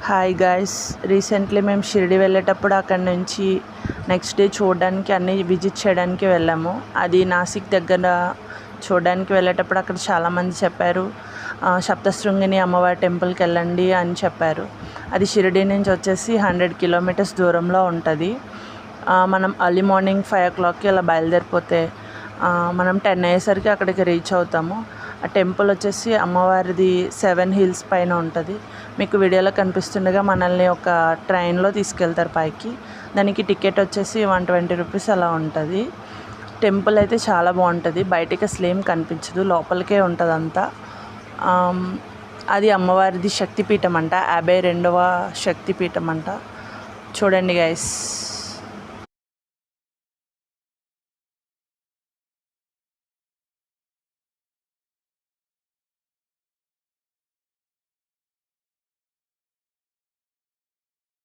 Hi guys, recently మేము షిరిడి వెళ్ళేటప్పుడు అక్కడి నుంచి నెక్స్ట్ డే చూడడానికి అన్నీ విజిట్ చేయడానికి వెళ్ళాము. అది నాసిక్ దగ్గర చూడడానికి వెళ్ళేటప్పుడు అక్కడ చాలామంది చెప్పారు సప్తశృంగిని అమ్మవారి టెంపుల్కి వెళ్ళండి అని చెప్పారు. అది షిరిడి నుంచి వచ్చేసి 100 కిలోమీటర్స్ దూరంలో ఉంటుంది. మనం అర్లీ మార్నింగ్ 5 o'clockకి అలా బయలుదేరిపోతే మనం 10 అయ్యేసరికి అక్కడికి రీచ్ అవుతాము. ఆ టెంపుల్ వచ్చేసి అమ్మవారిది 7 hills పైన ఉంటుంది. మీకు వీడియోలో కనిపిస్తుండగా మనల్ని ఒక ట్రైన్లో తీసుకెళ్తారు పైకి. దానికి టికెట్ వచ్చేసి 120 రూపీస్ అలా ఉంటుంది. టెంపుల్ అయితే చాలా బాగుంటుంది. బయటికి అసలు ఏం కనిపించదు, లోపలికే ఉంటుంది అంతా. అది అమ్మవారిది శక్తిపీఠం అంట, 52వ శక్తిపీఠం అంట. చూడండి గైస్.